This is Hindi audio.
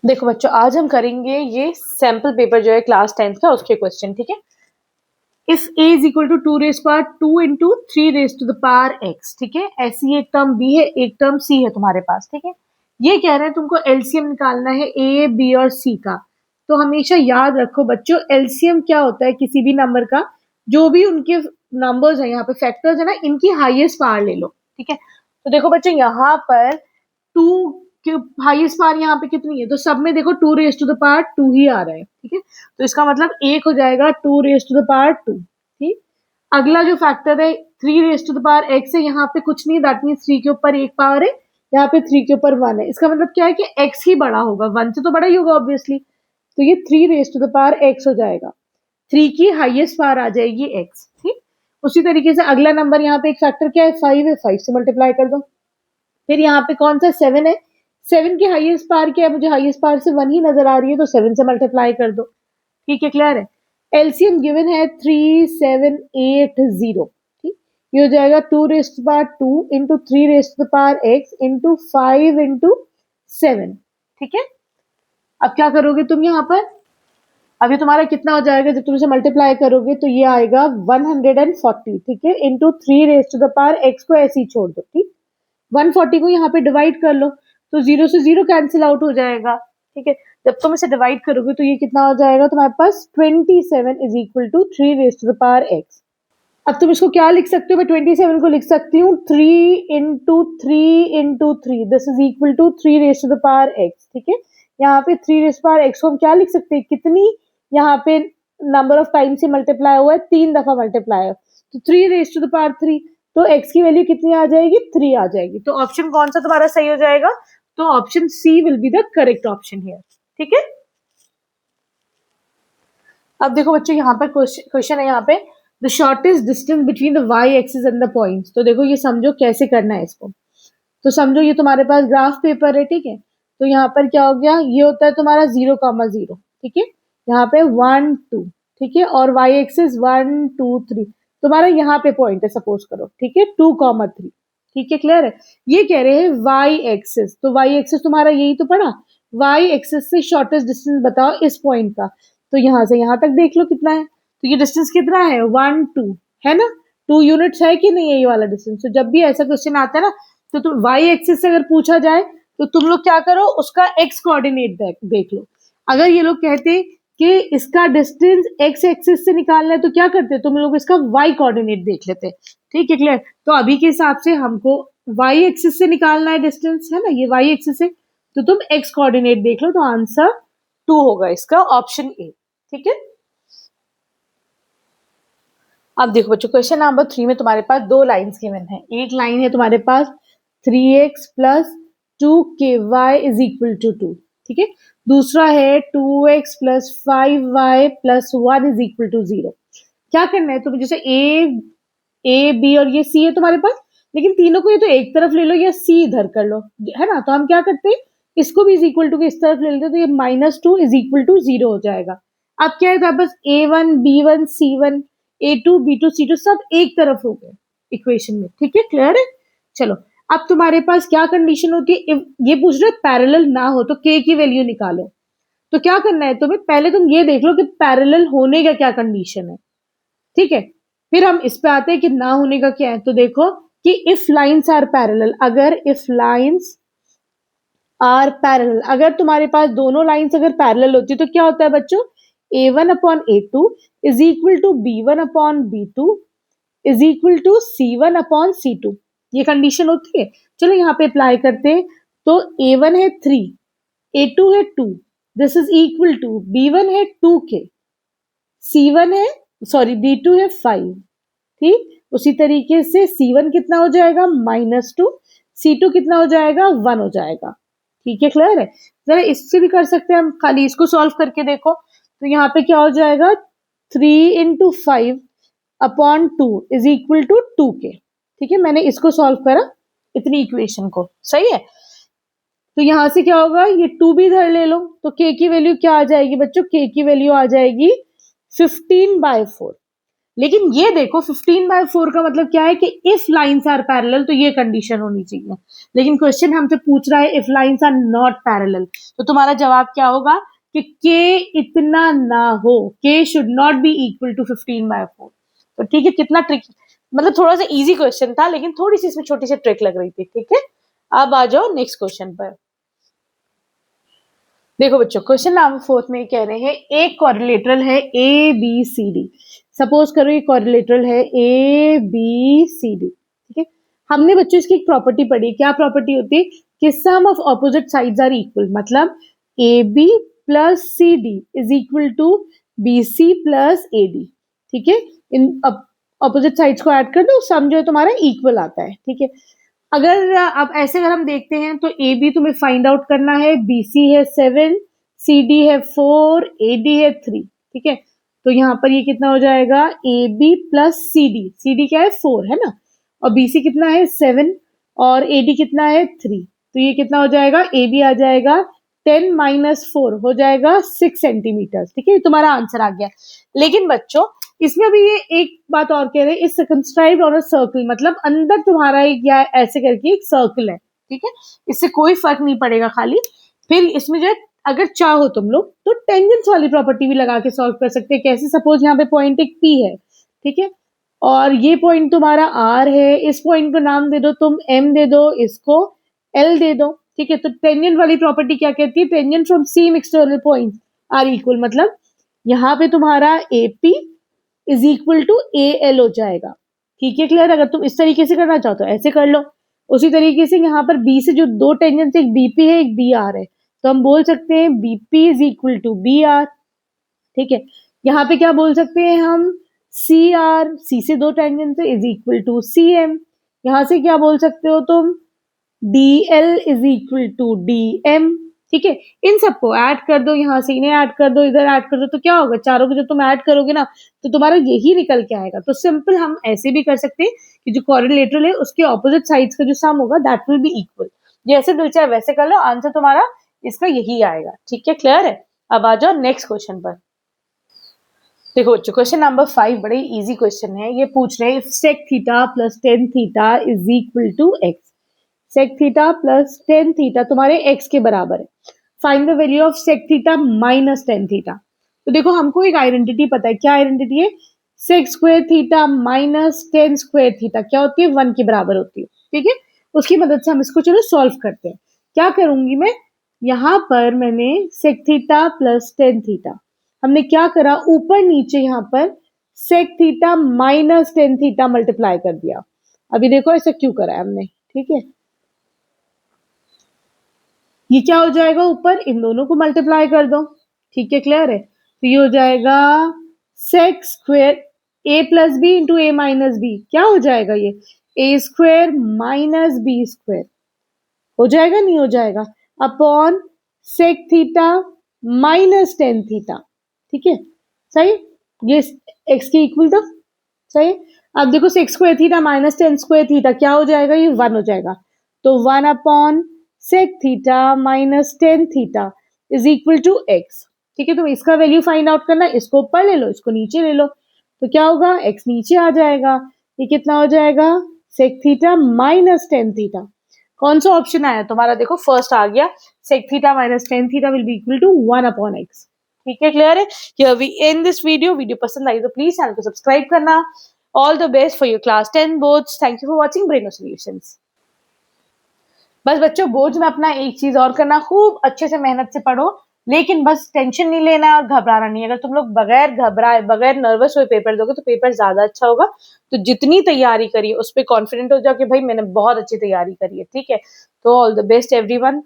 देखो बच्चों, आज हम करेंगे ये सैंपल पेपर जो है क्लास 10th का, उसके क्वेश्चन। ठीक है। If a is equal to 2 raise power 2 into 3 raise to the power x, ठीक है। ऐसी एक टर्म b है, एक टर्म c है तुम्हारे पास। ठीक है। ये कह रहे हैं तुमको एलसीएम निकालना है a, b और c का। तो हमेशा याद रखो बच्चों, एलसीएम क्या होता है किसी भी नंबर का, जो भी उनके नंबर्स है, यहाँ पे फैक्टर्स है ना, इनकी हाईएस्ट पावर ले लो। ठीक है। तो देखो बच्चों, यहाँ पर 2 हाईएस्ट पावर यहाँ पे कितनी है, तो सब में देखो 2 रेज टू द पावर 2 ही आ रहा है। ठीक है। तो इसका मतलब एक हो जाएगा 2 रेज टू द पावर 2। ठीक। अगला जो फैक्टर है 3 raise to the power x है, यहाँ पे कुछ नहीं, दैट मीन्स 3 के ऊपर एक पावर है, यहाँ पे 3 के ऊपर 1 है। इसका मतलब क्या है कि x ही बड़ा होगा, 1 से तो बड़ा ही होगा ऑब्वियसली। तो ये 3 raise to the power x हो जाएगा। 3 की हाईएस्ट पावर आ जाएगी x। ठीक। उसी तरीके से अगला नंबर, यहाँ पे एक फैक्टर क्या है, 5 है, 5 से मल्टीप्लाई कर दो। फिर यहाँ पे कौन सा 7 है, 7 की हाईएस्ट पावर क्या है, मुझे हाईएस्ट पावर से 1 ही नजर आ रही है, तो 7 से मल्टीप्लाई कर दो। ठीक है, क्लियर है। एलसीएम गिवन है 3780। ठीक। ये हो जाएगा 2 raise to power 2 into 3 raise to power x into 5 into 7। ठीक है। अब क्या करोगे तुम यहाँ पर, अभी तुम्हारा कितना हो जाएगा, जब तुम इसे मल्टीप्लाई करोगे तो ये आएगा 140। ठीक है। Into 3 raise to the power x को ऐसे ही छोड़ दो। ठीक। 140 को यहाँ पे डिवाइड कर लो, तो 0 से 0 कैंसिल आउट हो जाएगा। ठीक है। जब तुम इसे डिवाइड करोगे तो ये कितना हो जाएगा तुम्हारे पास, 27 is equal to 3 raise to the power x। अब तुम इसको क्या लिख सकते हो, मैं 27 को लिख सकती हूँ 3 into 3 into 3, this is equal to 3 raise to the power x। ठीक है। यहाँ पे 3 रेज पावर x को हम क्या लिख सकते हैं, कितनी यहाँ पे नंबर ऑफ टाइम से मल्टीप्लाई हुआ है, 3 दफा मल्टीप्लाई है, तो 3 रेज टू द पावर 3। तो x की वैल्यू कितनी आ जाएगी, 3 आ जाएगी। तो ऑप्शन कौन सा तुम्हारा सही हो जाएगा, तो option C will be the correct option here. ठीक है। अब देखो बच्चों, यहाँ पर क्वेश्चन है, यहाँ पे the shortest distance between the Y axis and the points. तो देखो ये समझो कैसे करना है इसको। तो समझो ये तुम्हारे पास ग्राफ पेपर है। ठीक है। तो यहाँ पर क्या हो गया, ये होता है तुम्हारा 0,0। ठीक है। यहाँ पे 1 2। ठीक है। और वाई एक्सिस 1 2 3, तुम्हारा यहाँ पे पॉइंट है सपोज करो। ठीक है। 2,3। ठीक है, क्लियर है। ये कह रहे हैं वाई एक्सिस, तो वाई एक्सिस तुम्हारा यही तो पड़ा, वाई एक्सिस से शॉर्टेस्ट डिस्टेंस बताओ इस पॉइंट का। तो यहाँ से यहाँ तक देख लो कितना है, तो ये डिस्टेंस कितना है, 1 2 है ना, 2 यूनिट्स है कि नहीं है ये वाला डिस्टेंस। तो जब भी ऐसा क्वेश्चन आता है ना, तो तुम वाई एक्सिस से अगर पूछा जाए तो तुम लोग क्या करो, उसका एक्स कोऑर्डिनेट देख लो। अगर ये लोग कहते कि इसका डिस्टेंस एक्स एक्सिस से निकालना है, तो क्या करते, तुम लोग इसका वाई कोऑर्डिनेट देख लेते। ठीक है, क्लियर। तो अभी के हिसाब से हमको वाई एक्सिस से निकालना है डिस्टेंस, है ना, ये वाई एक्सिस है, तो तुम एक्स कोऑर्डिनेट देख लो, तो आंसर 2 होगा इसका, ऑप्शन ए। ठीक है। अब देखो बच्चों, क्वेश्चन नंबर 3 में तुम्हारे पास 2 लाइन्स गिवन है। एक लाइन है तुम्हारे पास 3x plus 2ky is equal to 2। ठीक है। दूसरा है 2x plus 5y plus 1 is equal to 0। क्या करना है तुम्हें, जैसे ए बी और ये सी है तुम्हारे पास, लेकिन तीनों को ये तो एक तरफ ले लो या सी इधर कर लो, है ना। तो हम क्या करते हैं, इसको भी इज इक्वल टू के इस तरफ ले लेते, तो ये -2 इज इक्वल टू 0 हो जाएगा। अब क्या है, बस a1 b1 c1 a2 b2 c2 सब एक तरफ हो गए इक्वेशन में। ठीक है, क्लियर है। चलो, अब तुम्हारे पास क्या कंडीशन होती है, ये पूछ रहे पैरेलल ना हो तो k की वैल्यू निकालो। तो क्या करना है तुम्हें, पहले तुम ये देख लो कि पैरेलल होने का क्या कंडीशन है। ठीक है। फिर हम इस पे आते हैं कि ना होने का क्या है। तो देखो कि इफ लाइन्स आर पैरेलल, अगर इफ लाइन्स आर पैरेलल, अगर तुम्हारे पास दोनों लाइन्स अगर पैरेलल होती है तो क्या होता है बच्चों, a1 upon a2 is equal to b1 upon b2 is equal to c1 upon c2। ये कंडीशन होती है। चलो यहाँ पे अप्लाई करते हैं। तो a1 है 3, a2 है 2, this is equal to b1 है 2k, c1 है b2 है 5। ठीक। उसी तरीके से c1 कितना हो जाएगा, -2, c2 कितना हो जाएगा, 1 हो जाएगा। ठीक है, क्लियर है। जरा इससे भी कर सकते हैं हम, खाली इसको सॉल्व करके देखो। तो यहाँ पे क्या हो जाएगा, 3 into 5 upon 2 is equal to 2k। ठीक है, मैंने इसको सॉल्व करा, इतनी इक्वेशन को, सही है। तो यहाँ से क्या होगा, ये 2 भी इधर ले लो, तो k की वैल्यू क्या आ जाएगी बच्चों, k की वैल्यू आ जाएगी 15/4। लेकिन ये देखो 15/4 का मतलब क्या है कि इफ लाइंस आर पैरेलल तो ये कंडीशन होनी चाहिए, लेकिन क्वेश्चन हमसे पूछ रहा है if lines are not parallel, तो तुम्हारा जवाब क्या होगा कि k इतना ना हो, k should not be equal to 15/4। तो ठीक है, कितना ट्रिक, मतलब थोड़ा सा इजी क्वेश्चन था लेकिन थोड़ी सी इसमें छोटी सी ट्रिक लग रही थी। ठीक है, अब आ जाओ नेक्स्ट क्वेश्चन पर। देखो बच्चों, क्वेश्चन नंबर 4 में कह रहे हैं एक कोरिलेटरल है A B C D. Suppose करो ये कोरिलेटरल है ए बी सी डी। ठीक है, हमने बच्चों इसकी एक प्रॉपर्टी पढ़ी। क्या प्रॉपर्टी होती है कि sum of opposite sides are equal, मतलब A B plus C D is equal to B C plus A D. ठीक है, इन ऑपोजिट साइड्स को ऐड कर दो, सम जो है तुम्हारा इक्वल आता है। ठीक है, अगर अब ऐसे अगर हम देखते हैं तो ए बी तुम्हें फाइंड आउट करना है, बी सी है 7, सी डी है 4, ए डी है 3। ठीक है, तो यहाँ पर ये कितना हो जाएगा A B plus C D क्या है 4 है ना, और बी सी कितना है 7 और ए डी कितना है 3, तो ये कितना हो जाएगा ए बी आ जाएगा 10 - 4 हो जाएगा 6 सेंटीमीटर। ठीक है, तुम्हारा आंसर आ गया। लेकिन बच्चों इसमें अभी ये एक बात और कह रहे हैं, इस सर्कमस्क्राइब्ड ऑन अ सर्कल, मतलब अंदर तुम्हारा एक या ऐसे करके एक सर्कल है। ठीक है, इससे कोई फर्क नहीं पड़ेगा, खाली फिर इसमें जो है अगर चाहो तुम लोग तो टेंजेंस वाली प्रॉपर्टी भी लगा के सॉल्व कर सकते हैं। कैसे, सपोज यहाँ पे पॉइंट एक पी है, ठीक है, और ये पॉइंट तुम्हारा आर है, इस पॉइंट को नाम दे दो तुम एम दे दो, इसको एल दे दो। ठीक है, तो टेंजेंट वाली प्रॉपर्टी क्या कहती है, tangent from same external point are equal, मतलब यहाँ पे तुम्हारा AP is equal to A L हो जाएगा। ठीक है, क्लियर। अगर तुम इस तरीके से करना चाहो तो ऐसे कर लो। उसी तरीके से यहाँ पर बी से जो दो टेंजेंट, एक बीपी है एक बी आर है, तो हम बोल सकते हैं BP is equal to B R. ठीक है, यहाँ पे क्या बोल सकते हैं हम, सी आर, सी से दो टेंजेंट है, is equal to C M. यहाँ से क्या बोल सकते हो तुम, D L is equal to D M. ठीक है, इन सबको ऐड कर दो, यहाँ से इन्हें ऐड कर दो, इधर ऐड कर दो, तो क्या होगा, चारों को जब तुम ऐड करोगे ना तो तुम्हारा यही निकल के आएगा। तो सिंपल हम ऐसे भी कर सकते हैं कि जो कोरिलेटरल है उसके ऑपोजिट साइड्स का जो सम होगा दैट विल बी इक्वल। जैसे दिल चाहे वैसे कर लो, आंसर तुम्हारा इसका यही आएगा। ठीक है, क्लियर है। अब आ जाओ नेक्स्ट क्वेश्चन पर। देखो बच्चों, क्वेश्चन नंबर 5 बड़े इजी क्वेश्चन है। ये पूछ रहे हैं sec theta plus tan theta is equal to X. Sec theta plus tan theta तुम्हारे एक्स के बराबर है। Find the value of sec theta minus ten theta. तो देखो हमको एक आइडेंटिटी पता है। क्या आइडेंटिटी है, sec square theta minus tan square theta क्या होती है, 1 के बराबर होती है। ठीक है, उसकी मदद से हम इसको चलो सॉल्व करते हैं। क्या करूंगी मैं, यहाँ पर मैंने sec theta plus tan theta, हमने क्या करा, ऊपर नीचे यहाँ पर sec theta minus ten theta multiply कर दिया। अभी देखो ऐसा क्यों करा है हमने। ठीक है, ये क्या हो जाएगा, ऊपर इन दोनों को मल्टीप्लाई कर दो। ठीक है, क्लियर है। तो ये हो जाएगा sec square A plus B into A minus B, क्या हो जाएगा ये, A square minus B square हो जाएगा, नहीं हो जाएगा, upon sec theta minus ten theta. ठीक है, सही, ये एक्स के इक्वल था, सही। अब देखो sec square theta minus tan square theta क्या हो जाएगा, ये 1 हो जाएगा। तो 1 upon sec theta minus ten theta is equal to X. ठीक है, तो इसका वैल्यू फाइंड आउट करना, इसको ऊपर ले लो, इसको नीचे ले लो, तो क्या होगा, एक्स नीचे आ जाएगा। ये कितना हो जाएगा, sec theta minus ten theta. कौन सा ऑप्शन आया तुम्हारा, देखो फर्स्ट आ गया, sec theta minus ten theta will be equal to 1 upon x. ठीक है, क्लियर है। Here we end this video. Video पसंद आई तो प्लीज चैनल को सब्सक्राइब करना। All the best for your class 10 boards. Thank you for watching Braino Solutions. बस बच्चों, बोर्ड में अपना एक चीज और करना, खूब अच्छे से मेहनत से पढ़ो, लेकिन बस टेंशन नहीं लेना और घबराना नहीं। अगर तुम लोग बगैर घबराए, बगैर नर्वस हुए पेपर दोगे तो पेपर ज्यादा अच्छा होगा। तो जितनी तैयारी करिए उस पर कॉन्फिडेंट हो जाओ कि भाई मैंने बहुत अच्छी तैयारी करी है। ठीक है, तो ऑल द बेस्ट एवरीवन।